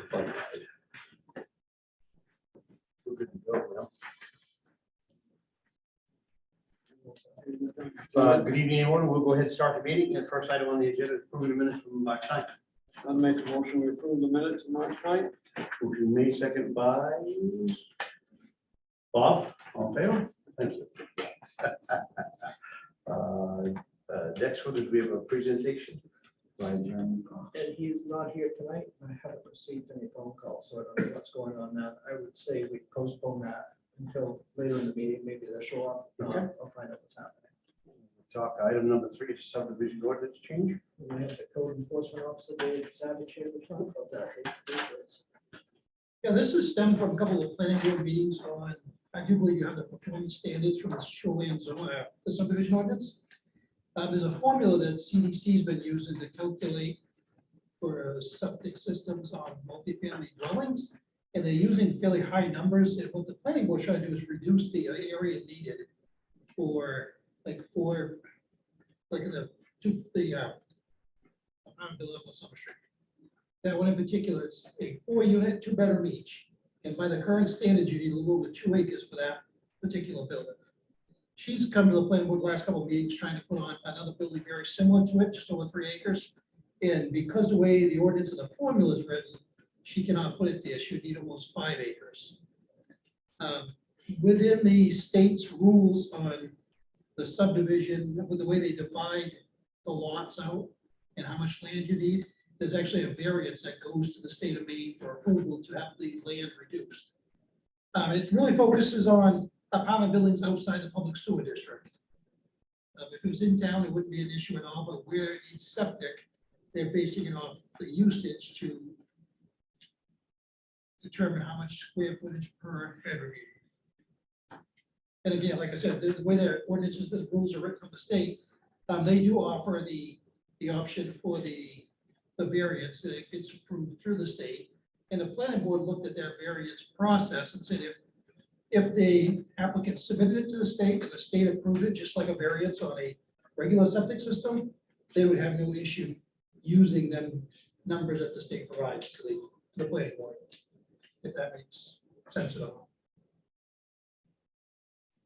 fun ride. We're good to go, well. Good evening, everyone. We'll go ahead and start the meeting. And first item on the agenda is approving the minutes from March 9th. I'll make a motion to approve the minutes of March 9th. Motion made, second by Bob. All in favor? Thank you. Next one, do we have a presentation? By John. And he's not here tonight. I haven't received any phone calls, so I don't know what's going on now. I would say we postpone that until later in the meeting. Maybe they'll show up. Okay. I'll find out what's happening. Talk item number 3 is subdivision ordinance change. We have the code enforcement officer, Dave Savage, here to talk about that. Yeah, this is stemmed from a couple of planning board meetings on, I do believe you have the performance standards from the shoreline zone, the subdivision ordinance. There's a formula that CDC's been using to calculate for septic systems on multifamily dwellings. And they're using fairly high numbers. And what the planning board trying to do is reduce the area needed for unbuildable summer street. That one in particular, it's a 4-unit, 2-bedroom each. And by the current standards, you need a little over 2 acres for that particular building. She's come to the planning board last couple of meetings trying to put on another building very similar to it, just over 3 acres. And because the way the ordinance of the formula is written, she cannot put it there. She would need almost 5 acres. Within the state's rules on the subdivision, with the way they divide the lots out and how much land you need, there's actually a variance that goes to the state of Maine for approval to have the land reduced. It really focuses on apartment buildings outside the public sewer district. If it was in town, it wouldn't be an issue at all, but where it needs septic, they're basing it off the usage to determine how much square footage per bedroom. And again, like I said, the way the ordinances, the rules are written from the state, they do offer the option for the variance that it gets approved through the state. And the planning board looked at that variance process and said if the applicant submitted it to the state and the state approved it, just like a variance on a regular septic system, they would have no issue using them numbers that the state provides to the planning board, if that makes sense at all.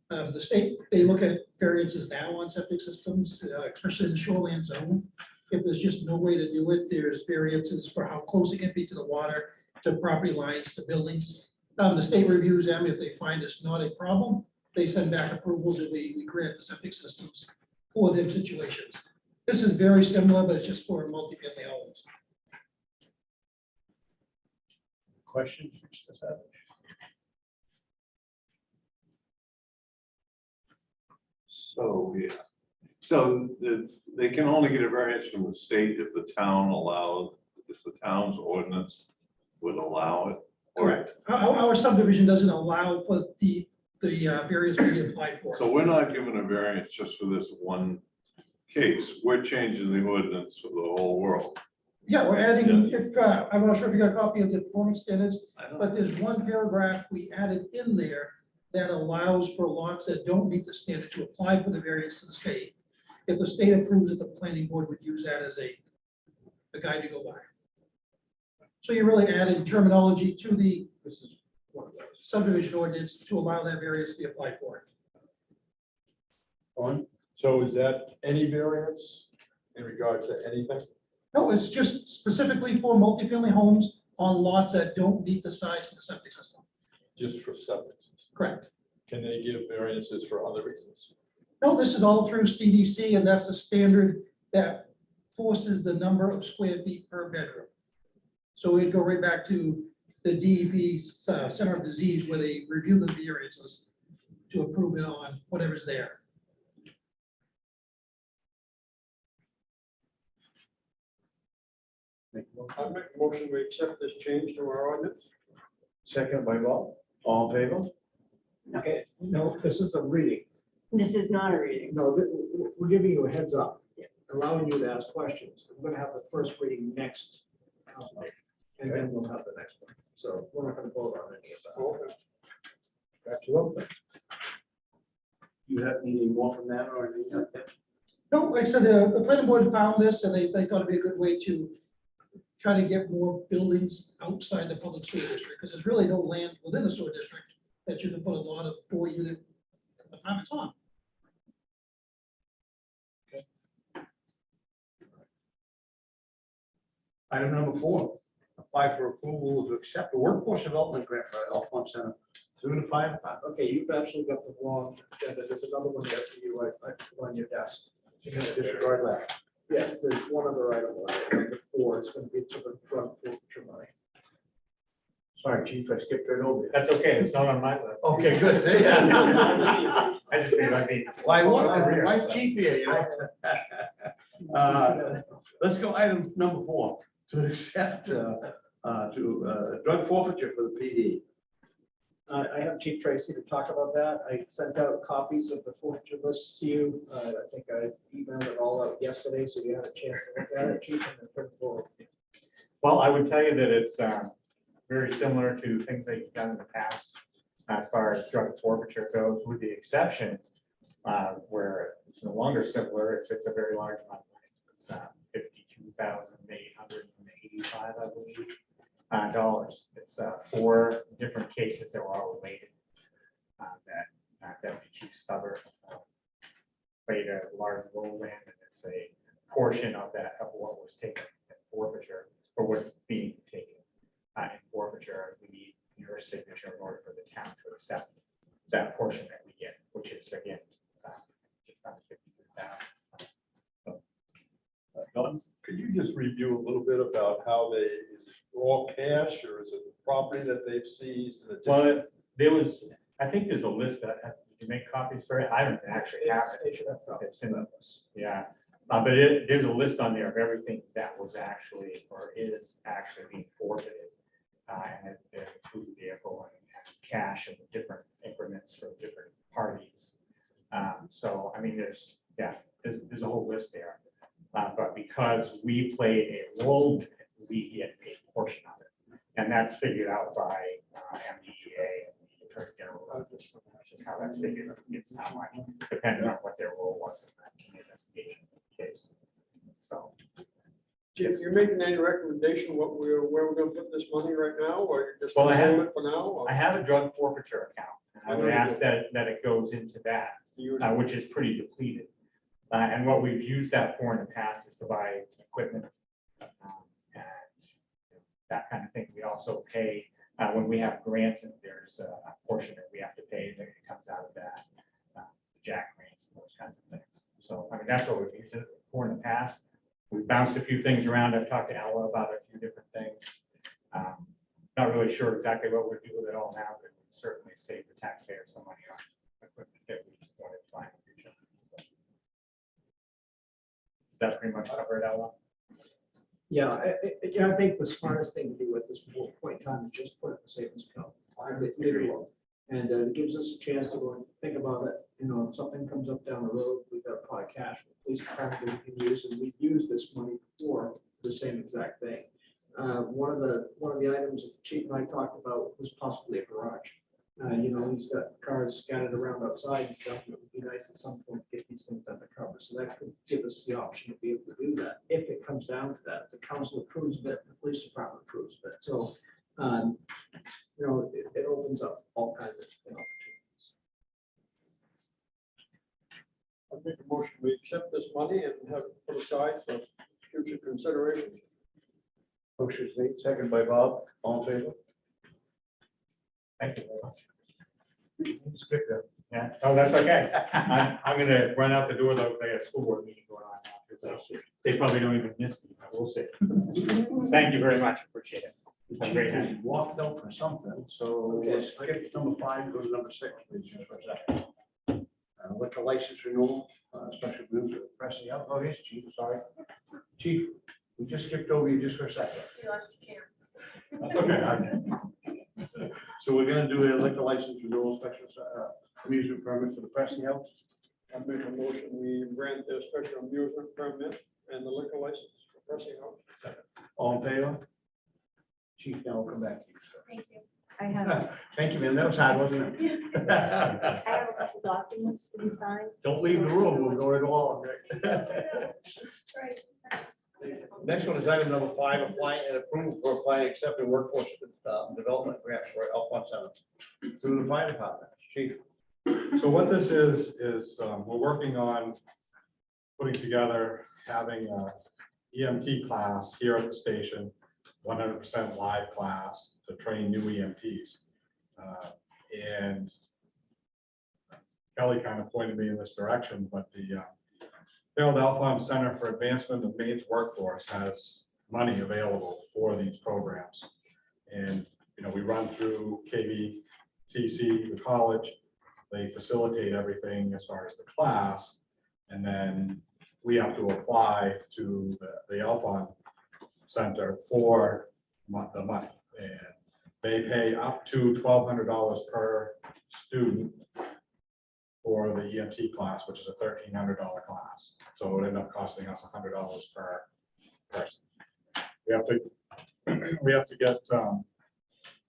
The state, they look at variances now on septic systems, especially in the shoreline zone. If there's just no way to do it, there's variances for how close it can be to the water, to property lines, to buildings. The state reviews them. If they find it's not a problem, they send back approvals and we grant the septic systems for them situations. This is very similar, but it's just for multifamily homes. Questions, Mr. Savage? So, yeah, so they can only get a variance from the state if the town allows, if the town's ordinance would allow it. Correct. Our subdivision doesn't allow for the variance to be applied for. So we're not given a variance just for this one case. We're changing the ordinance for the whole world. Yeah, we're adding, if, I'm not sure if you got a copy of the performance standards, I don't- but there's one paragraph we added in there that allows for lots that don't meet the standard to apply for the variance to the state. If the state approves it, the planning board would use that as a guide to go by. So you're really adding terminology to the subdivision ordinance to allow that variance to be applied for. On? So is that any variance in regard to anything? No, it's just specifically for multifamily homes on lots that don't meet the size for the septic system. Just for septic systems? Correct. Can they give variances for other reasons? No, this is all through CDC, and that's the standard that forces the number of square feet per bedroom. So we'd go right back to the DEP Center of Disease, where they review the variances to approve it on whatever's there. I make a motion to accept this change to our ordinance. Second by Bob. All in favor? Okay, no, this is a reading. This is not a reading. No, we're giving you a heads up, allowing you to ask questions. We're gonna have the first reading next council meeting, and then we'll have the next one. So we're not gonna vote on any of that. Okay. Got you up there. You have any more from that or anything like that? No, like I said, the planning board found this, and they thought it'd be a good way to try to get more buildings outside the public sewer district, because there's really no land within the sewer district that you can put a lot of 4-unit apartments on. Item number 4, apply for approval to accept the workforce development grant for Alphonse Center through the fire department. Okay, you've actually got the wrong agenda. There's another one there for you, I put on your desk. You're gonna disregard that. Yeah, there's one other item, number 4, it's gonna be sort of drug forfeiture money. Sorry, chief, I skipped right over it. That's okay, it's not on my list. Okay, good. Yeah. I just figured I'd be. Why, look, why chief here, you know? Let's go item number 4, to accept, drug forfeiture for the PD. I have Chief Tracy to talk about that. I sent out copies of the forfeiture lists to you. I think I emailed it all out yesterday, so you had a chance to look at it, Chief, and then put it forward. Well, I would tell you that it's very similar to things that you've done in the past as far as drug forfeiture goes, with the exception where it's no longer simpler, it's a very large amount of money. It's $52,885, I believe, dollars. It's 4 different cases that were all related that Deputy Chief Stubber played a large role in, and it's a portion of that of what was taken in forfeiture, or what's being taken in forfeiture. We need your signature in order for the town to accept that portion that we get, which is again just under 53,000. Don, could you just review a little bit about how they, is it raw cash or is it property that they've seized? In addition? Well, there was, I think there's a list that, did you make copies for it? I don't actually have it. They should have copies. It's in the, yeah, but there's a list on there of everything that was actually, or is actually being forfeited. And it includes the vehicle and cash and different increments for different parties. So, I mean, there's a whole list there. But because we played a role, in it, we get a portion of it. And that's figured out by MDEA and the Attorney General Office, which is how that's figured. It's not like, depending on what their role was in that investigation case. So. Chief, you're making any recommendation where we're gonna put this money right now, or you're just? Well, I have- hold it for now? or- I have a drug forfeiture account, and I would ask that it goes into that, which is pretty depleted. And what we've used that for in the past is to buy equipment and that kind of thing. We also pay, when we have grants, and there's a portion that we have to pay that comes out of that, Jack grants and those kinds of things. So, I mean, that's what we've used it for in the past. We've bounced a few things around. I've talked to Ella about a few different things. Not really sure exactly what we'd do with it all now, but it would certainly save the taxpayer some money on equipment that we wanted to buy in the future. Does that pretty much cover it, Ella? Yeah, I think the smartest thing to do at this point in time is just put it in the savings account. Leave it alone. And it gives us a chance to go and think about it. You know, if something comes up down the road, we've got a pot of cash, the police department that we can use, and we've used this money for the same exact thing. One of the items that the chief and I talked about was possibly a garage. You know, he's got cars scattered around outside and stuff. It would be nice at some point to get these things undercover. So that could give us the option to be able to do that. If it comes down to that, the council approves of it, the police department approves of it. So, you know, it opens up all kinds of opportunities. I make a motion, we accept this money and have it put aside for future consideration. Motion is made, second by Bob, all in favor? Thank you very much. Skip that. Yeah, oh, that's okay. I'm gonna run out the door though, because I got a school board meeting going on after, so they probably don't even miss me, but we'll see. Thank you very much, appreciate it. Have a great night. Walked out for something, so Okay. let's skip number 5, go to number 6, please, just for a second. Liquor license renewal, special news of pressing out. Oh, here's chief, sorry. Chief, we just skipped over you just for a second. That's okay. So we're gonna do a liquor license renewal, special amusement permit for the Pressing House. I make a motion, we grant their special amusement permit and the liquor license for Pressing House. All in favor? Chief, now we'll come back to you. Thank you. I have, Thank you, man. That was hard, wasn't it? I have a couple documents to be signed. Don't leave the room. We'll go right along. Right. Next one is item number 5, applying and approval for applying accepted workforce development grant for Alphonse Center through the fire department. Chief. So what this is we're working on putting together, having a EMT class here at the station, 100% live class to train new EMTs. And Kelly kind of pointed me in this direction, but the Harold Alphonse Center for Advancement of Maine's Workforce has money available for these programs. And, you know, we run through KVCC, the college, they facilitate everything as far as the class. And then we have to apply to the Alphonse Center for the money. And they pay up to $1,200 per student for the EMT class, which is a $1,300 class. So it would end up costing us $100 per person. We have to get,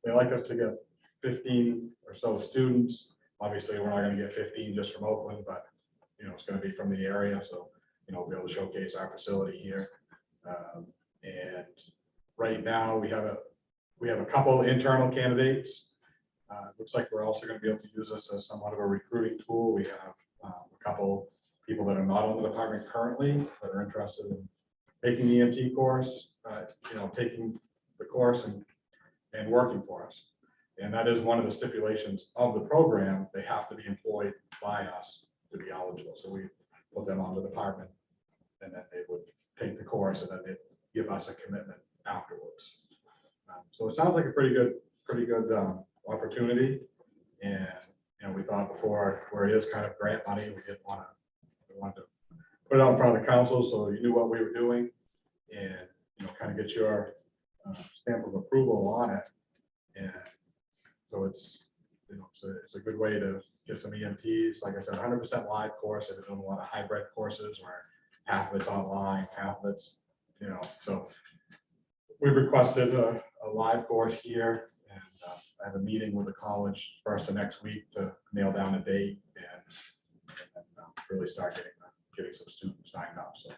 they like us to get 15 or so students. Obviously, we're not gonna get 15 just from Oakland, but you know, it's gonna be from the area. So, you know, we'll be able to showcase our facility here. And right now we have a couple internal candidates. Looks like we're also going to be able to use this as somewhat of a recruiting tool. We have a couple people that are not on the department currently that are interested in taking the EMT course, you know, taking the course and working for us. And that is one of the stipulations of the program. They have to be employed by us to be eligible. So we put them on the department and then they would take the course and then they give us a commitment afterwards. So it sounds like a pretty good opportunity. And, you know, we thought before, where it is kind of grant money, we wanted to put it out in front of the council so you knew what we were doing and, you know, kind of get your stamp of approval on it. And so it's, you know, it's a good way to get some EMTs. Like I said, 100% live course. They've been doing a lot of hybrid courses where half of it's online, half of it's, you know, so we've requested a live course here, and I have a meeting with the college first of next week to nail down a date and really start getting some students signed up. So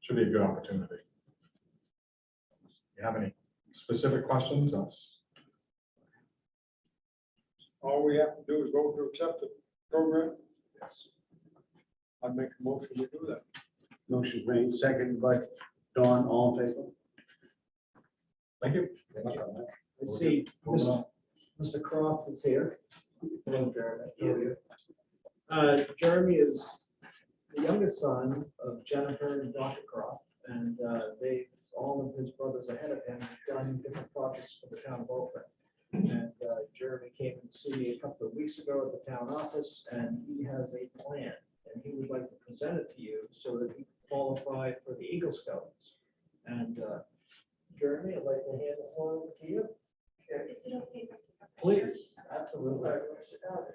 should be a good opportunity. You have any specific questions? All we have to do is vote to accept the program. Yes. I'd make a motion to do that. Motion made, second by Dawn, all in favor? Thank you. Let's see, Mr. Croft is here. Hello, Jeremy. Jeremy is the youngest son of Jennifer and Dr. Croft, and all of his brothers ahead of him have done different projects for the town of Oakland. And Jeremy came and see me a couple of weeks ago at the town office, and he has a plan, and he would like to present it to you so that he can qualify for the Eagle Scouts. And Jeremy, I'd like to hand the floor over to you. Is it okay? Please, absolutely.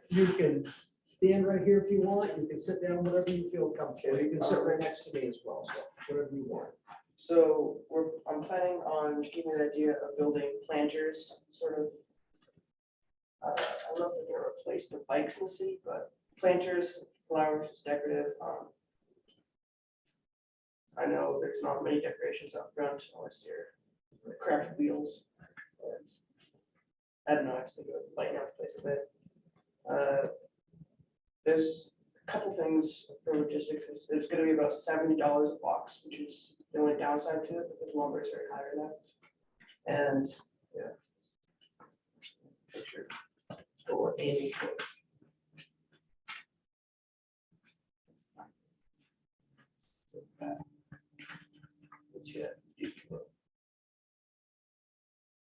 You can stand right here if you want. You can sit down wherever you feel comfortable. You can sit right next to me as well, so whatever you want. So I'm planning on just giving you an idea of building planters, sort of. I don't know if they're gonna replace the bikes in the city, but planters, flowers, decorative. I know there's not many decorations up front unless you're cracked wheels. And I don't know, I just think it would lighten up the place a bit. There's a couple things for logistics. It's gonna be about $70 a box, which is the only downside to it, because lumber is very high right now. And, yeah. Picture. What we're aiming for. Let's see that.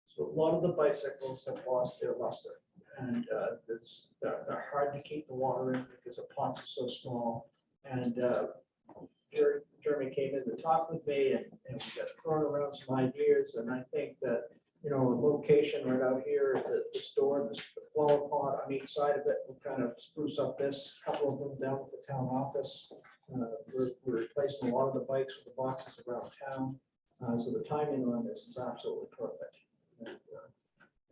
So a lot of the bicycles have lost their luster, and they're hard to keep the water in because the pots are so small. And Jeremy came in to talk with me, and we got thrown around some ideas, and I think that, you know, a location right out here at the store, the flower pot on each side of it will kind of spruce up this, couple of them down at the town office. We're replacing a lot of the bikes with the boxes around town. So the timing on this is absolutely perfect.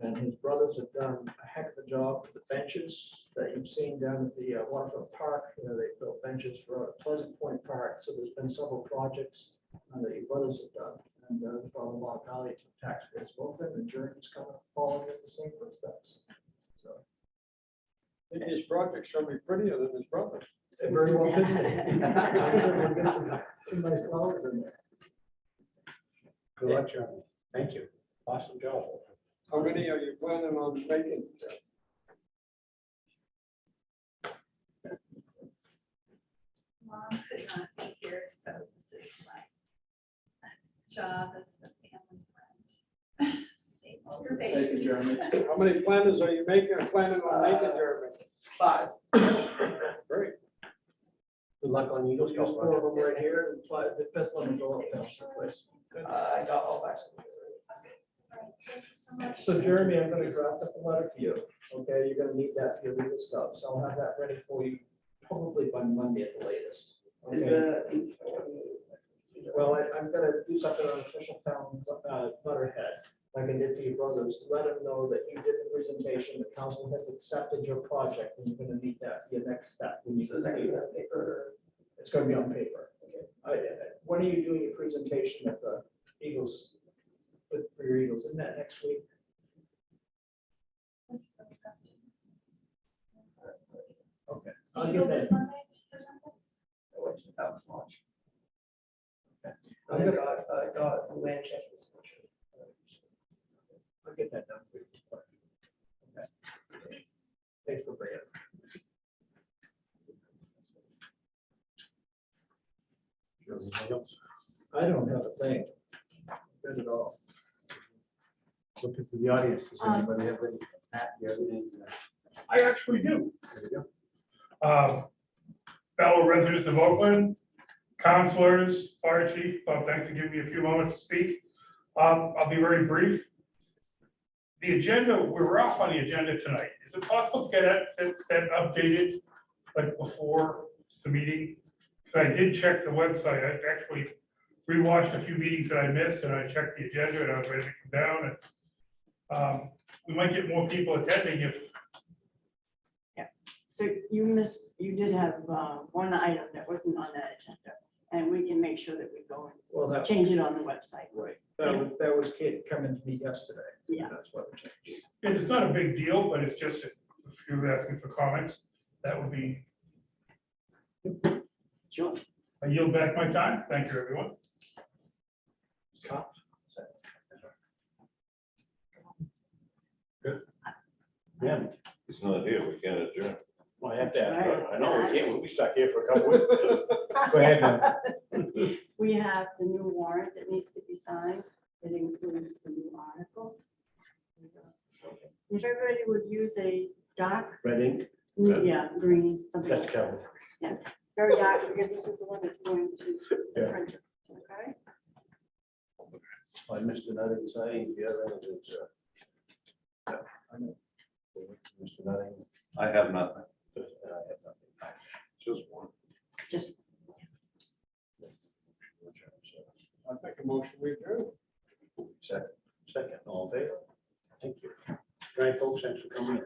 And his brothers have done a heck of a job with the benches that you've seen down at the Waterfront Park. They built benches for Pleasant Point Park. So there's been several projects that your brothers have done, and brought a lot of value to taxpayers, both in the journey's kind of following in the same footsteps. So His project's gonna be prettier than his brother's. it very well could be. We'll get some nice flowers in there. Good luck, Jeremy. Thank you. Awesome job. How many are you planning on making? Mom could not be here, so this is my job as the family friend. Thanks for your patience. How many planners are you planning on making, Jeremy? 5. Great. Good luck on Eagles. Just 4 of them right here, and the 5th one will go up down someplace. I got all back. All right, thank you so much. So Jeremy, I'm gonna draft up a letter for you, okay, you're gonna need that for your legal stuff, so I'll have that ready for you probably by Monday at the latest. Is Okay? Well, I'm gonna do something on official town letterhead, like I did for your brothers, let them know that you did the presentation, the council has accepted your project, and you're gonna meet that, your next step. When you So is that gonna be on paper? It's gonna be on paper. When are you doing your presentation at the Eagles? For your Eagles, isn't that next week? Okay. I'll Eagle get this that. Monday or something? That was March. I'm I gonna- got Manchester. I'll get that done for you. Okay. Thanks for bringing it. Anything else? I don't have a thing. Good at all. Look into the audience. Does anybody have any? Pat, you have anything? I actually do. There you go. Fellow residents of Oakland, counselors, fire chief, thanks for giving me a few moments to speak. I'll be very brief. The agenda, we're off on the agenda tonight. Is it possible to get that updated like before the meeting? Because I did check the website. I actually rewatched a few meetings that I missed and I checked the agenda and I was ready to come down and we might get more people attending if. So you did have one item that wasn't on that agenda, and we can make sure that we go Well, and that, change it on the website. right, that was Kate coming to me yesterday. Yeah. That's what we changed. It's not a big deal, but it's just if you're asking for comments, that would be, Sure. I yield back my time. Thank you, everyone. Yeah. He's not here, we can't adjourn. Well, I have to ask. Right. I know we can't, we'll be stuck here for a couple weeks. Go ahead now. We have the new warrant that needs to be signed. It includes the new article. If everybody would use a dark, Red ink, yeah, green, something. that's Kevin. Very dark, because this is the one that's going to the Yeah. printer, okay? I missed another design. The other is, Mr. Nutting. I have nothing, I have nothing. just one. Just, I make a motion, we adjourn. Second, all in favor? Thank you. Right, folks, thanks for coming in.